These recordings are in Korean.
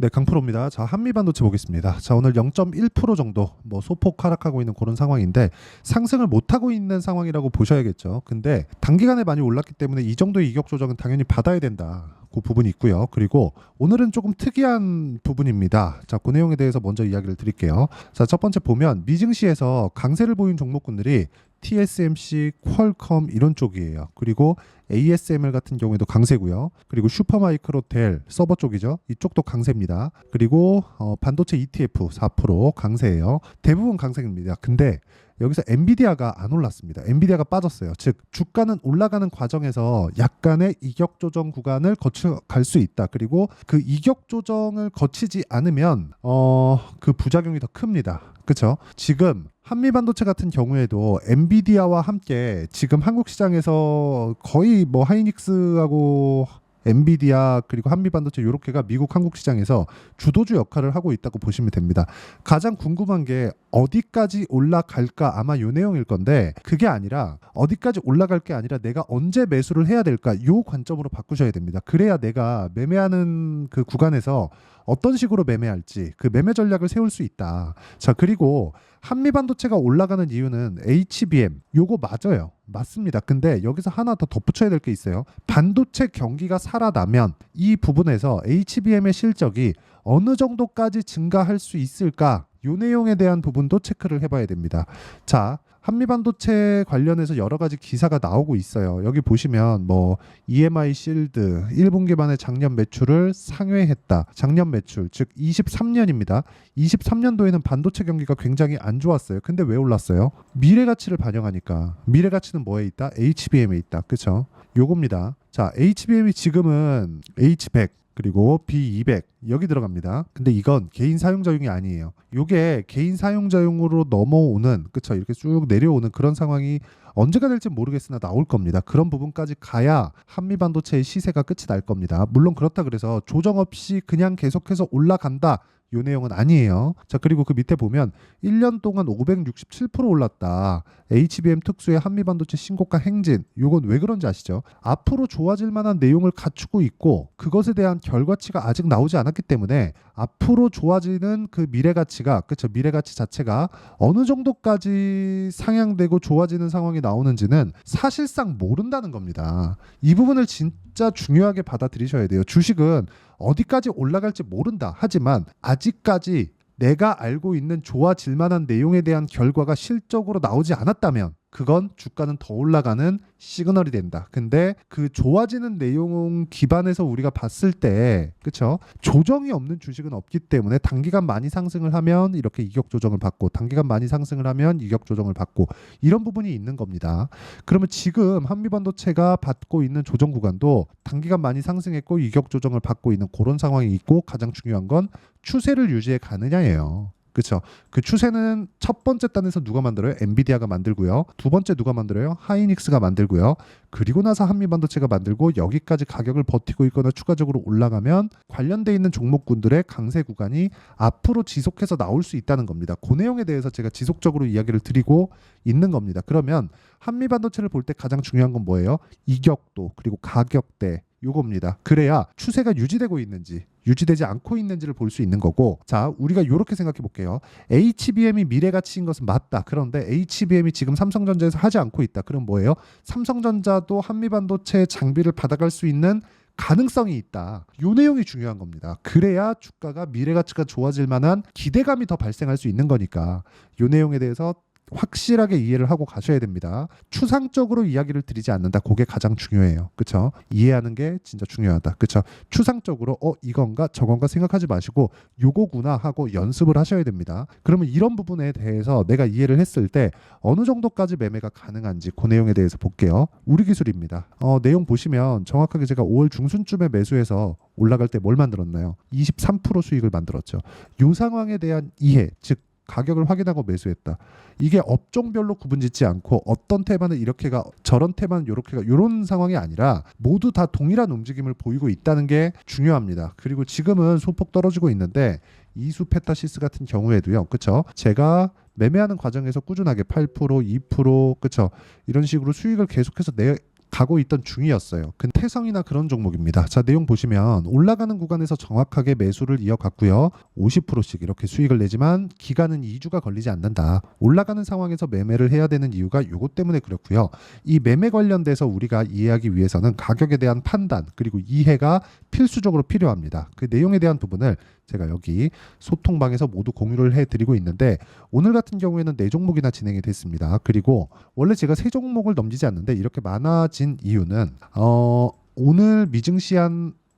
네, 강프로입니다. 자, 한미반도체 보겠습니다. 자, 오늘 0.1% 정도 소폭 하락하고 있는 그런 상황인데 상승을 못 하고 있는 상황이라고 보셔야겠죠. 근데 단기간에 많이 올랐기 때문에 이 정도의 이격 조정은 당연히 받아야 된다. 그 부분이 있고요. 그리고 오늘은 조금 특이한 부분입니다. 자, 그 내용에 대해서 먼저 이야기를 드릴게요. 자, 첫 번째 보면 미증시에서 강세를 보인 종목군들이 TSMC, 퀄컴 이런 쪽이에요. 그리고 ASML 같은 경우에도 강세고요. 그리고 슈퍼마이크로텔 서버 쪽이죠. 이쪽도 강세입니다. 그리고 반도체 ETF 4% 강세예요. 대부분 강세입니다. 근데 여기서 엔비디아가 안 올랐습니다. 엔비디아가 빠졌어요. 즉 주가는 올라가는 과정에서 약간의 이격 조정 구간을 거쳐갈 수 있다. 그리고 그 이격 조정을 거치지 않으면 그 부작용이 더 큽니다. 그렇죠? 지금 한미반도체 같은 경우에도 엔비디아와 함께 지금 한국 시장에서 거의 하이닉스하고 엔비디아 그리고 한미반도체 요렇게가 미국 한국 시장에서 주도주 역할을 하고 있다고 보시면 됩니다. 가장 궁금한 게 어디까지 올라갈까 아마 요 내용일 건데 그게 아니라 어디까지 올라갈 게 아니라 내가 언제 매수를 해야 될까 요 관점으로 바꾸셔야 됩니다. 그래야 내가 매매하는 그 구간에서 어떤 식으로 매매할지 그 매매 전략을 세울 수 있다. 자, 그리고 한미반도체가 올라가는 이유는 HBM 요거 맞아요. 맞습니다. 근데 여기서 하나 더 덧붙여야 될 게 있어요. 반도체 경기가 살아나면 이 부분에서 HBM의 실적이 어느 정도까지 증가할 수 있을까? 요 내용에 대한 부분도 체크를 해봐야 됩니다. 자, 한미반도체 관련해서 여러 가지 기사가 나오고 있어요. 여기 보시면 EMI 실드 1분기 만에 작년 매출을 상회했다. 작년 매출 즉 23년입니다. 23년도에는 반도체 경기가 굉장히 안 좋았어요. 근데 왜 올랐어요? 미래 가치를 반영하니까. 미래 가치는 뭐에 있다? HBM에 있다. 그렇죠? 요겁니다. 자, HBM이 지금은 H100 그리고 B200 여기 들어갑니다. 근데 이건 개인 사용자용이 아니에요. 요게 개인 사용자용으로 넘어오는 그쵸 이렇게 쭉 내려오는 그런 상황이 언제가 될지 모르겠으나 나올 겁니다. 그런 부분까지 가야 한미반도체의 시세가 끝이 날 겁니다. 물론 그렇다 그래서 조정 없이 그냥 계속해서 올라간다. 요 내용은 아니에요. 자, 그리고 그 밑에 보면 1년 동안 567% 올랐다. HBM 특수의 한미반도체 신고가 행진. 요건 왜 그런지 아시죠? 앞으로 좋아질 만한 내용을 갖추고 있고 그것에 대한 결과치가 아직 나오지 않았기 때문에 앞으로 좋아지는 그 미래 가치가 그쵸 미래 가치 자체가 어느 정도까지 상향되고 좋아지는 상황이 나오는지는 사실상 모른다는 겁니다. 이 부분을 진짜 중요하게 받아들이셔야 돼요. 주식은 어디까지 올라갈지 모른다. 하지만 아직까지 내가 알고 있는 좋아질 만한 내용에 대한 결과가 실적으로 나오지 않았다면 그건 주가는 더 올라가는 시그널이 된다. 근데 그 좋아지는 내용 기반에서 우리가 봤을 때 그쵸? 조정이 없는 주식은 없기 때문에 단기간 많이 상승을 하면 이렇게 이격 조정을 받고 단기간 많이 상승을 하면 이격 조정을 받고 이런 부분이 있는 겁니다. 그러면 지금 한미반도체가 받고 있는 조정 구간도 단기간 많이 상승했고 이격 조정을 받고 있는 그런 상황이 있고 가장 중요한 건 추세를 유지해 가느냐예요. 그렇죠. 그 추세는 첫 번째 단에서 누가 만들어요? 엔비디아가 만들고요. 두 번째 누가 만들어요? 하이닉스가 만들고요. 그리고 나서 한미반도체가 만들고 여기까지 가격을 버티고 있거나 추가적으로 올라가면 관련돼 있는 종목군들의 강세 구간이 앞으로 지속해서 나올 수 있다는 겁니다. 그 내용에 대해서 제가 지속적으로 이야기를 드리고 있는 겁니다. 그러면 한미반도체를 볼 때 가장 중요한 건 뭐예요? 이격도 그리고 가격대 요겁니다. 그래야 추세가 유지되고 있는지 유지되지 않고 있는지를 볼 수 있는 거고 자 우리가 이렇게 생각해 볼게요. HBM이 미래 가치인 것은 맞다. 그런데 HBM이 지금 삼성전자에서 하지 않고 있다. 그럼 뭐예요? 삼성전자도 한미반도체 장비를 받아갈 수 있는 가능성이 있다. 요 내용이 중요한 겁니다. 그래야 주가가 미래 가치가 좋아질 만한 기대감이 더 발생할 수 있는 거니까 요 내용에 대해서 확실하게 이해를 하고 가셔야 됩니다. 추상적으로 이야기를 드리지 않는다. 그게 가장 중요해요. 그렇죠? 이해하는 게 진짜 중요하다. 그렇죠? 추상적으로 이건가 저건가 생각하지 마시고 요거구나 하고 연습을 하셔야 됩니다. 그러면 이런 부분에 대해서 내가 이해를 했을 때 어느 정도까지 매매가 가능한지 그 내용에 대해서 볼게요. 우리 기술입니다. 내용 보시면 정확하게 제가 5월 중순쯤에 매수해서 올라갈 때 뭘 만들었나요? 23% 수익을 만들었죠. 이 상황에 대한 이해, 즉 가격을 확인하고 매수했다. 이게 업종별로 구분짓지 않고 어떤 테마는 이렇게가 저런 테마는 이렇게가 이런 상황이 아니라 모두 다 동일한 움직임을 보이고 있다는 게 중요합니다. 그리고 지금은 소폭 떨어지고 있는데 이수 페타시스 같은 경우에도요. 그렇죠? 제가 매매하는 과정에서 꾸준하게 8%, 2%, 그렇죠? 이런 식으로 수익을 계속해서 가고 있던 중이었어요. 근데 태성이나 그런 종목입니다. 자, 내용 보시면 올라가는 구간에서 정확하게 매수를 이어갔고요. 50%씩 이렇게 수익을 내지만 기간은 2주가 걸리지 않는다. 올라가는 상황에서 매매를 해야 되는 이유가 요것 때문에 그렇고요. 이 매매 관련돼서 우리가 이해하기 위해서는 가격에 대한 판단 그리고 이해가 필수적으로 필요합니다. 그 내용에 대한 부분을 제가 여기 소통방에서 모두 공유를 해드리고 있는데 오늘 같은 경우에는 4종목이나 진행이 됐습니다. 그리고 원래 제가 3종목을 넘기지 않는데 이렇게 많아진 이유는 오늘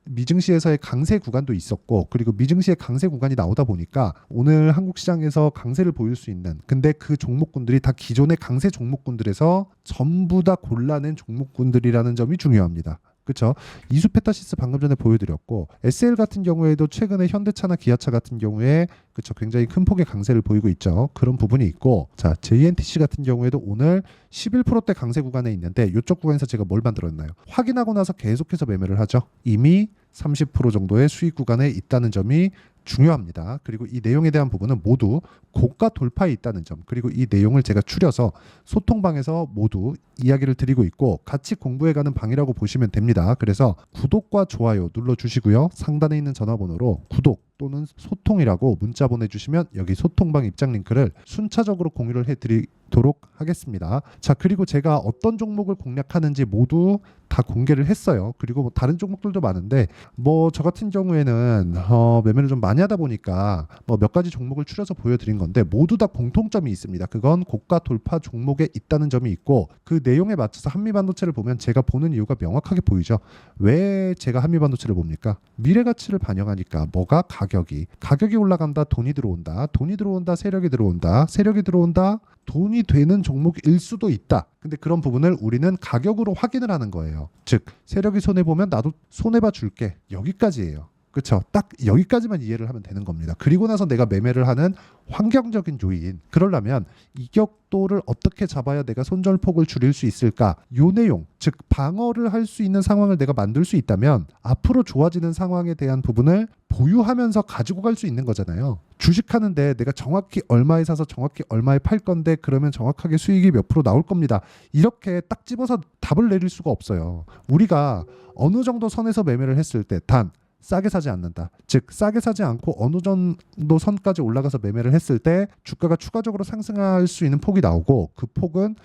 미증시에서의 강세 구간도 있었고 그리고 미증시의 강세 구간이 나오다 보니까 오늘 한국 시장에서 강세를 보일 수 있는 근데 그 종목군들이 다 기존의 강세 종목군들에서 전부 다 골라낸 종목군들이라는 점이 중요합니다. 그렇죠? 이수페타시스 방금 전에 보여드렸고 SL 같은 경우에도 최근에 현대차나 기아차 같은 경우에 그렇죠 굉장히 큰 폭의 강세를 보이고 있죠. 그런 부분이 있고 자 JNTC 같은 경우에도 오늘 11%대 강세 구간에 있는데 이쪽 구간에서 제가 뭘 만들었나요? 확인하고 나서 계속해서 매매를 하죠. 이미 30% 정도의 수익 구간에 있다는 점이 중요합니다. 그리고 이 내용에 대한 부분은 모두 고가 돌파에 있다는 점 그리고 이 내용을 제가 추려서 소통방에서 모두 이야기를 드리고 있고 같이 공부해가는 방이라고 보시면 됩니다. 그래서 구독과 좋아요 눌러주시고요. 상단에 있는 전화번호로 구독 또는 소통이라고 문자 보내주시면 여기 소통방 입장 링크를 순차적으로 공유를 해드리도록 하겠습니다. 자 그리고 제가 어떤 종목을 공략하는지 모두 다 공개를 했어요. 그리고 뭐 다른 종목들도 많은데 뭐 저 같은 경우에는 매매를 좀 많이 하다 보니까 뭐 몇 가지 종목을 추려서 보여드린 건데 모두 다 공통점이 있습니다. 그건 고가 돌파 종목에 있다는 점이 있고 그 내용에 맞춰서 한미반도체를 보면 제가 보는 이유가 명확하게 보이죠. 왜 제가 한미반도체를 봅니까? 미래 가치를 반영하니까 뭐가 가격이 올라간다 돈이 들어온다 세력이 들어온다 돈이 되는 종목일 수도 있다. 근데 그런 부분을 우리는 가격으로 확인을 하는 거예요. 즉 세력이 손해보면 나도 손해봐 줄게. 여기까지예요. 그렇죠. 딱 여기까지만 이해를 하면 되는 겁니다. 그리고 나서 내가 매매를 하는 환경적인 요인. 그러려면 이격도를 어떻게 잡아야 내가 손절폭을 줄일 수 있을까? 요 내용, 즉 방어를 할 수 있는 상황을 내가 만들 수 있다면 앞으로 좋아지는 상황에 대한 부분을 보유하면서 가지고 갈 수 있는 거잖아요. 주식하는데 내가 정확히 얼마에 사서 정확히 얼마에 팔 건데 그러면 정확하게 수익이 몇 프로 나올 겁니다. 이렇게 딱 집어서 답을 내릴 수가 없어요. 우리가 어느 정도 선에서 매매를 했을 때 단 싸게 사지 않는다. 즉 싸게 사지 않고 어느 정도 선까지 올라가서 매매를 했을 때 주가가 추가적으로 상승할 수 있는 폭이 나오고 그 폭은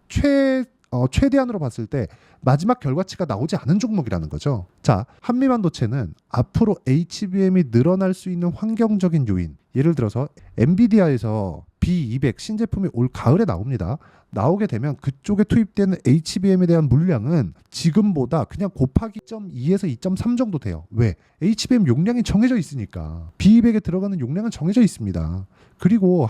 최대한으로 봤을 때 마지막 결과치가 나오지 않은 종목이라는 거죠. 자, 한미반도체는 앞으로 HBM이 늘어날 수 있는 환경적인 요인. 예를 들어서 엔비디아에서 B200 신제품이 올 가을에 나옵니다. 나오게 되면 그쪽에 투입되는 HBM에 대한 물량은 지금보다 그냥 곱하기 2.2에서 2.3 정도 돼요. 왜? HBM 용량이 정해져 있으니까. B200에 들어가는 용량은 정해져 있습니다. 그리고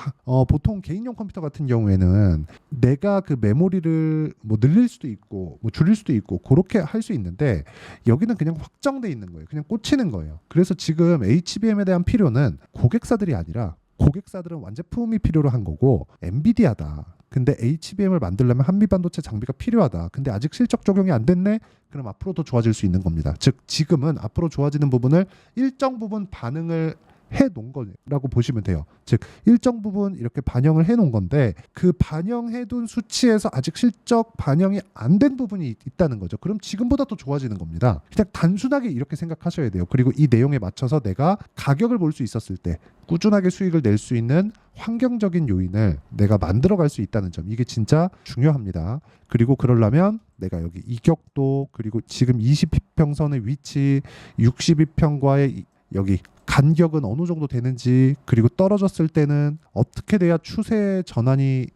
보통 개인용 컴퓨터 같은 경우에는 내가 그 메모리를 뭐 늘릴 수도 있고 뭐 줄일 수도 있고 그렇게 할 수 있는데 여기는 그냥 확정돼 있는 거예요. 그냥 꽂히는 거예요. 그래서 지금 HBM에 대한 필요는 고객사들이 아니라 고객사들은 완제품이 필요로 한 거고 엔비디아다. 근데 HBM을 만들려면 한미반도체 장비가 필요하다. 근데 아직 실적 적용이 안 됐네? 그럼 앞으로 더 좋아질 수 있는 겁니다. 즉 지금은 앞으로 좋아지는 부분을 일정 부분 반응을 해놓은 거라고 보시면 돼요. 즉 일정 부분 이렇게 반영을 해놓은 건데 그 반영해둔 수치에서 아직 실적 반영이 안 된 부분이 있다는 거죠. 그럼 지금보다 더 좋아지는 겁니다. 그냥 단순하게 이렇게 생각하셔야 돼요. 그리고 이 내용에 맞춰서 내가 가격을 볼 수 있었을 때 꾸준하게 수익을 낼 수 있는 환경적인 요인을 내가 만들어갈 수 있다는 점 이게 진짜 중요합니다. 그리고 그러려면 내가 여기 이격도 그리고 지금 20평선의 위치 62평과의 여기 간격은 어느 정도 되는지 그리고 떨어졌을 때는 어떻게 돼야 추세 전환이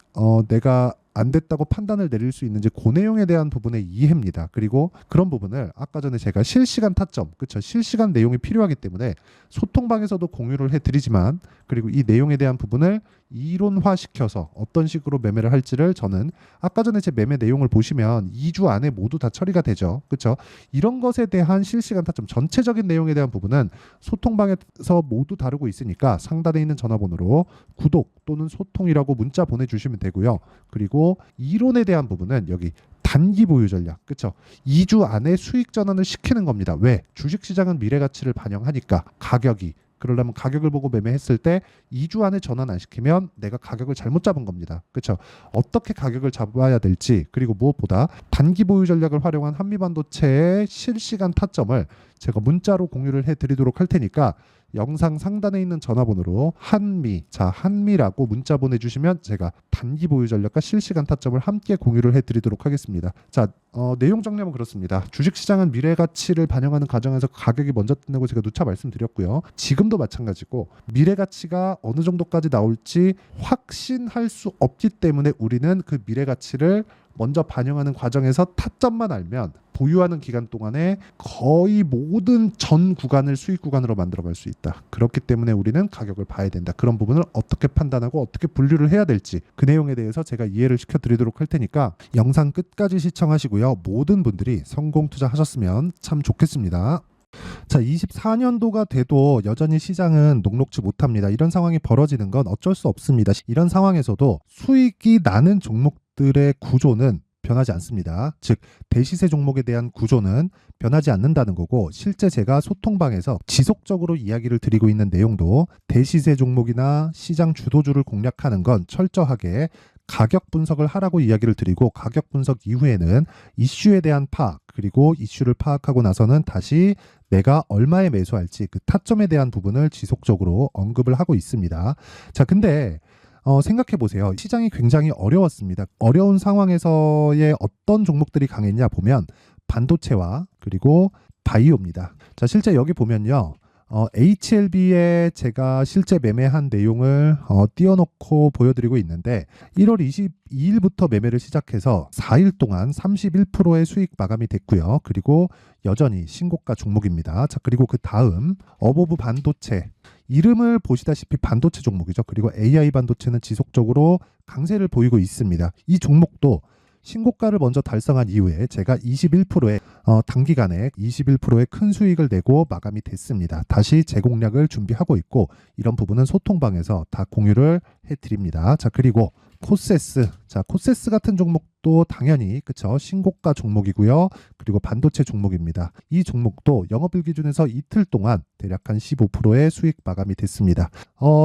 내가 안 됐다고 판단을 내릴 수 있는지 그 내용에 대한 부분의 이해입니다. 그리고 그런 부분을 아까 전에 제가 실시간 타점, 그렇죠? 실시간 내용이 필요하기 때문에 소통방에서도 공유를 해드리지만 그리고 이 내용에 대한 부분을 이론화시켜서 어떤 식으로 매매를 할지를 저는 아까 전에 제 매매 내용을 보시면 2주 안에 모두 다 처리가 되죠. 그렇죠? 이런 것에 대한 실시간 타점, 전체적인 내용에 대한 부분은 소통방에서 모두 다루고 있으니까 상단에 있는 전화번호로 구독 또는 소통이라고 문자 보내주시면 되고요. 그리고 이론에 대한 부분은 여기 단기 보유 전략, 그렇죠? 2주 안에 수익 전환을 시키는 겁니다. 왜? 주식시장은 미래 가치를 반영하니까 가격이 그러려면 가격을 보고 매매했을 때 2주 안에 전환 안 시키면 내가 가격을 잘못 잡은 겁니다. 그렇죠? 어떻게 가격을 잡아야 될지, 그리고 무엇보다 단기 보유 전략을 활용한 한미반도체의 실시간 타점을 제가 문자로 공유를 해드리도록 할 테니까 영상 상단에 있는 전화번호로 한미라고 문자 보내주시면 제가 단기 보유 전략과 실시간 타점을 함께 공유를 해드리도록 하겠습니다. 자, 내용 정리하면 그렇습니다. 주식시장은 미래 가치를 반영하는 과정에서 가격이 먼저 뜬다고 제가 누차 말씀드렸고요. 지금도 마찬가지고 미래 가치가 어느 정도까지 나올지 확신할 수 없기 때문에 우리는 그 미래 가치를 먼저 반영하는 과정에서 타점만 알면 보유하는 기간 동안에 거의 모든 전 구간을 수익 구간으로 만들어갈 수 있다. 그렇기 때문에 우리는 가격을 봐야 된다. 그런 부분을 어떻게 판단하고 어떻게 분류를 해야 될지 그 내용에 대해서 제가 이해를 시켜드리도록 할 테니까 영상 끝까지 시청하시고요. 모든 분들이 성공 투자하셨으면 참 좋겠습니다. 자, 24년도가 돼도 여전히 시장은 녹록지 못합니다. 이런 상황이 벌어지는 건 어쩔 수 없습니다. 이런 상황에서도 수익이 나는 종목들의 구조는 변하지 않습니다. 즉 대시세 종목에 대한 구조는 변하지 않는다는 거고, 실제 제가 소통방에서 지속적으로 이야기를 드리고 있는 내용도 대시세 종목이나 시장 주도주를 공략하는 건 철저하게 가격 분석을 하라고 이야기를 드리고, 가격 분석 이후에는 이슈에 대한 파악, 그리고 이슈를 파악하고 나서는 다시 내가 얼마에 매수할지 그 타점에 대한 부분을 지속적으로 언급을 하고 있습니다. 자, 근데 생각해 보세요. 시장이 굉장히 어려웠습니다. 어려운 상황에서의 어떤 종목들이 강했냐 보면 반도체와 그리고 바이오입니다. 자, 실제 여기 보면요. HLB에 제가 실제 매매한 내용을 띄워놓고 보여드리고 있는데 1월 22일부터 매매를 시작해서 4일 동안 31%의 수익 마감이 됐고요. 그리고 여전히 신고가 종목입니다. 자, 그리고 그 다음 어보브 반도체, 이름을 보시다시피 반도체 종목이죠. 그리고 AI 반도체는 지속적으로 강세를 보이고 있습니다. 이 종목도 신고가를 먼저 달성한 이후에 제가 21%의 단기간에 21%의 큰 수익을 내고 마감이 됐습니다. 다시 재공략을 준비하고 있고, 이런 부분은 소통방에서 다 공유를 해드립니다. 자, 그리고 코세스, 자, 코세스 같은 종목도 당연히 그쵸, 신고가 종목이고요. 그리고 반도체 종목입니다. 이 종목도 영업일 기준에서 이틀 동안 대략 한 15%의 수익 마감이 됐습니다.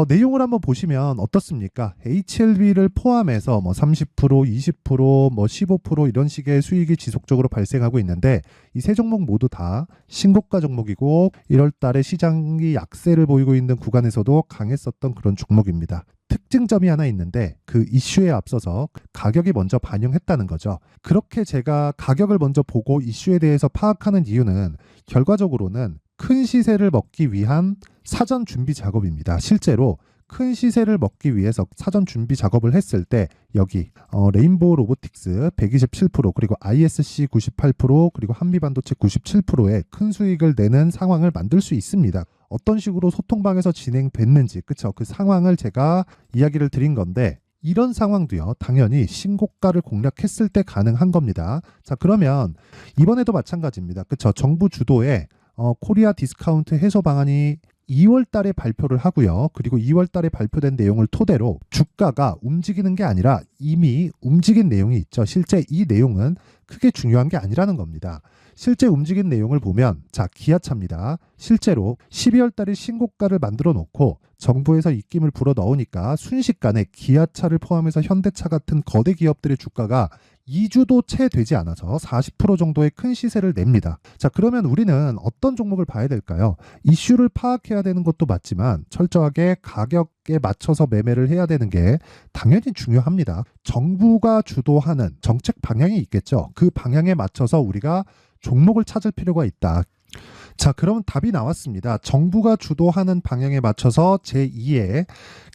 내용을 한번 보시면 어떻습니까? HLB를 포함해서 뭐 30%, 20%, 뭐 15% 이런 식의 수익이 지속적으로 발생하고 있는데, 이 세 종목 모두 다 신고가 종목이고 1월 달에 시장이 약세를 보이고 있는 구간에서도 강했었던 그런 종목입니다. 특징점이 하나 있는데 그 이슈에 앞서서 가격이 먼저 반영했다는 거죠. 그렇게 제가 가격을 먼저 보고 이슈에 대해서 파악하는 이유는 결과적으로는 큰 시세를 먹기 위한 사전 준비 작업입니다. 실제로 큰 시세를 먹기 위해서 사전 준비 작업을 했을 때 여기 레인보우 로보틱스 127%, 그리고 ISC 98%, 그리고 한미반도체 97%의 큰 수익을 내는 상황을 만들 수 있습니다. 어떤 식으로 소통방에서 진행됐는지, 그쵸? 그 상황을 제가 이야기를 드린 건데, 이런 상황도요, 당연히 신고가를 공략했을 때 가능한 겁니다. 자, 그러면 이번에도 마찬가지입니다. 그쵸? 정부 주도의 코리아 디스카운트 해소 방안이 2월 달에 발표를 하고요. 그리고 2월 달에 발표된 내용을 토대로 주가가 움직이는 게 아니라 이미 움직인 내용이 있죠. 실제 이 내용은 크게 중요한 게 아니라는 겁니다. 실제 움직인 내용을 보면, 자, 기아차입니다. 실제로 12월 달에 신고가를 만들어 놓고 정부에서 입김을 불어 넣으니까 순식간에 기아차를 포함해서 현대차 같은 거대 기업들의 주가가 2주도 채 되지 않아서 40% 정도의 큰 시세를 냅니다. 자, 그러면 우리는 어떤 종목을 봐야 될까요? 이슈를 파악해야 되는 것도 맞지만 철저하게 가격에 맞춰서 매매를 해야 되는 게 당연히 중요합니다. 정부가 주도하는 정책 방향이 있겠죠. 그 방향에 맞춰서 우리가 종목을 찾을 필요가 있다. 자, 그럼 답이 나왔습니다. 정부가 주도하는 방향에 맞춰서 제2의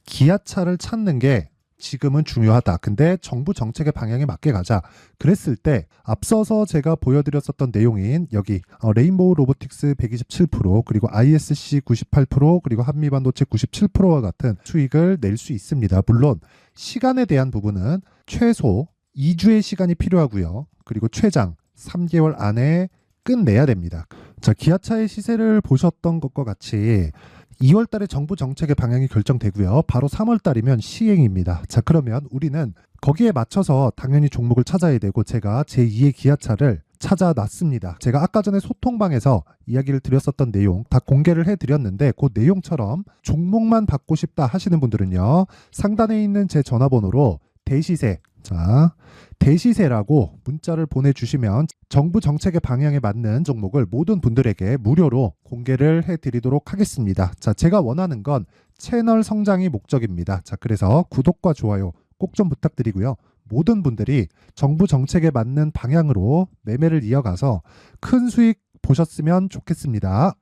기아차를 찾는 게 지금은 중요하다. 근데 정부 정책의 방향에 맞게 가자. 그랬을 때 앞서서 제가 보여드렸었던 내용인 여기 레인보우 로보틱스 127%, 그리고 ISC 98%, 그리고 한미반도체 97%와 같은 수익을 낼 수 있습니다. 물론 시간에 대한 부분은 최소 2주의 시간이 필요하고요. 그리고 최장 3개월 안에 끝내야 됩니다. 자, 기아차의 시세를 보셨던 것과 같이 2월 달에 정부 정책의 방향이 결정되고요. 바로 3월 달이면 시행입니다. 자, 그러면 우리는 거기에 맞춰서 당연히 종목을 찾아야 되고, 제가 제2의 기아차를 찾아놨습니다. 제가 아까 전에 소통방에서 이야기를 드렸었던 내용 다 공개를 해드렸는데 그 내용처럼 종목만 받고 싶다 하시는 분들은요, 상단에 있는 제 전화번호로 대시세, 자, 대시세라고 문자를 보내주시면 정부 정책의 방향에 맞는 종목을 모든 분들에게 무료로 공개를 해드리도록 하겠습니다. 자, 제가 원하는 건 채널 성장이 목적입니다. 자, 그래서 구독과 좋아요 꼭 좀 부탁드리고요. 모든 분들이 정부 정책에 맞는 방향으로 매매를 이어가서 큰 수익 보셨으면 좋겠습니다.